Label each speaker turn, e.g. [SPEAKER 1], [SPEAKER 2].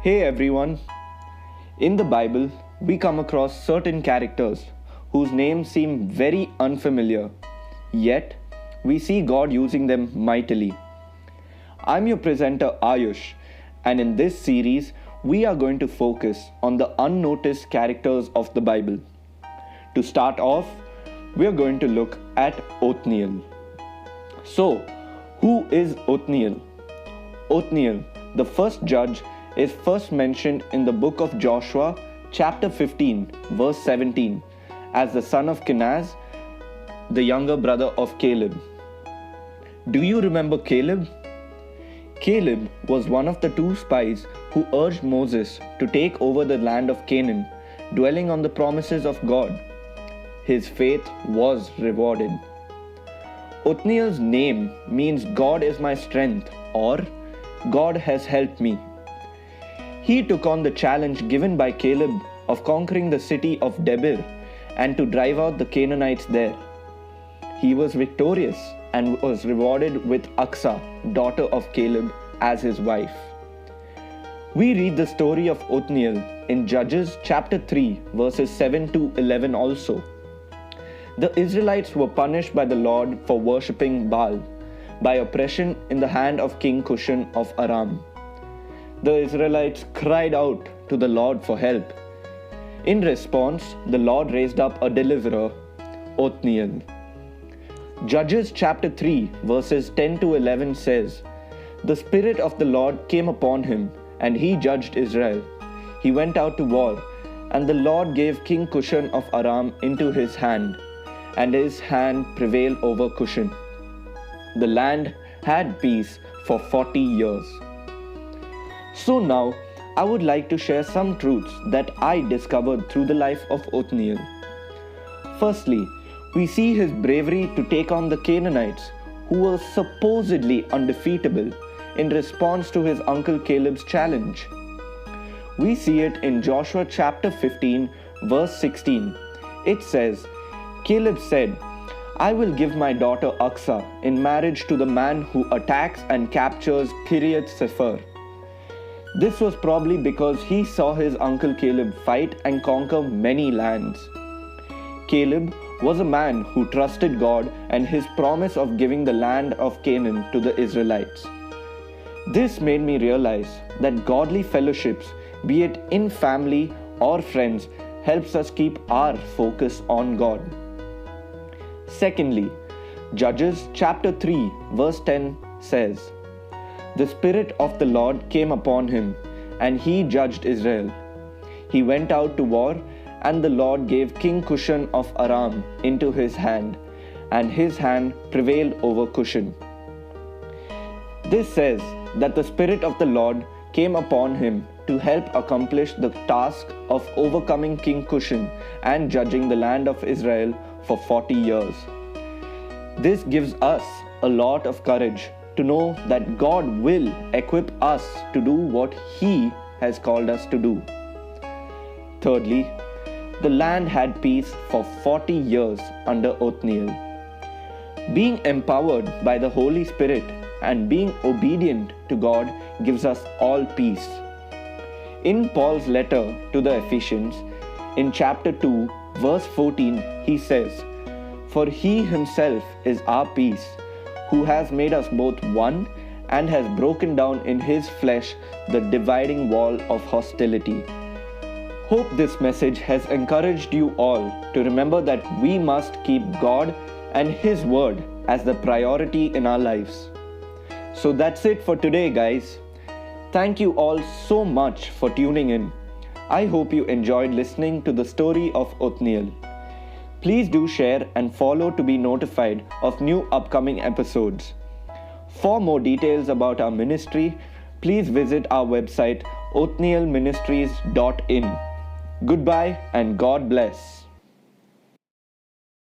[SPEAKER 1] Hey everyone! In the Bible, we come across certain characters whose names seem very unfamiliar, yet we see God using them mightily. I'm your presenter Aayush, and in this series, we are going to focus on the unnoticed characters of the Bible. To start off, we are going to look at Othniel. So, who is Othniel? Othniel, the first judge, is first mentioned in the book of Joshua, chapter 15, verse 17, as the son of Kenaz, the younger brother of Caleb. Do you remember Caleb? Caleb was one of the two spies who urged Moses to take over the land of Canaan, dwelling on the promises of God. His faith was rewarded. Othniel's name means God is my strength or God has helped me. He took on the challenge given by Caleb of conquering the city of Debir and to drive out the Canaanites there. He was victorious and was rewarded with Aksa, daughter of Caleb, as his wife. We read the story of Othniel in Judges chapter 3 verses 7 to 11 also. The Israelites were punished by the Lord for worshipping Baal by oppression in the hand of King Cushan of Aram. The Israelites cried out to the Lord for help. In response, the Lord raised up a deliverer, Othniel. Judges chapter 3 verses 10 to 11 says, "The Spirit of the Lord came upon him, and he judged Israel. He went out to war, and the Lord gave King Cushan of Aram into his hand, and his hand prevailed over Cushan. The land had peace for 40 years. So now, I would like to share some truths that I discovered through the life of Othniel. Firstly, we see his bravery to take on the Canaanites, who were supposedly undefeatable, in response to his uncle Caleb's challenge. We see it in Joshua chapter 15, verse 16. It says, "Caleb said, I will give my daughter Aksa in marriage to the man who attacks and captures Kiriath Sefer." This was probably because he saw his uncle Caleb fight and conquer many lands. Caleb was a man who trusted God and his promise of giving the land of Canaan to the Israelites. This made me realize that godly fellowships, be it in family or friends, helps us keep our focus on God. Secondly, Judges chapter 3 verse 10 says, "The Spirit of the Lord came upon him, and he judged Israel. He went out to war, and the Lord gave King Cushan of Aram into his hand, and his hand prevailed over Cushan." This says that the Spirit of the Lord came upon him to help accomplish the task of overcoming King Cushan and judging the land of Israel for 40 years. This gives us a lot of courage to know that God will equip us to do what He has called us to do. Thirdly, the land had peace for 40 years under Othniel. Being empowered by the Holy Spirit and being obedient to God gives us all peace. In Paul's letter to the Ephesians, in chapter 2, verse 14, he says, "For He Himself is our peace, who has made us both one and has broken down in His flesh the dividing wall of hostility." Hope this message has encouraged you all to remember that we must keep God and His Word as the priority in our lives. So that's it for today, guys. Thank you all so much for tuning in. I hope you enjoyed listening to the story of Othniel. Please do share and follow to be notified of new upcoming episodes. For more details about our ministry, please visit our website othnielministries.in. Goodbye and God bless.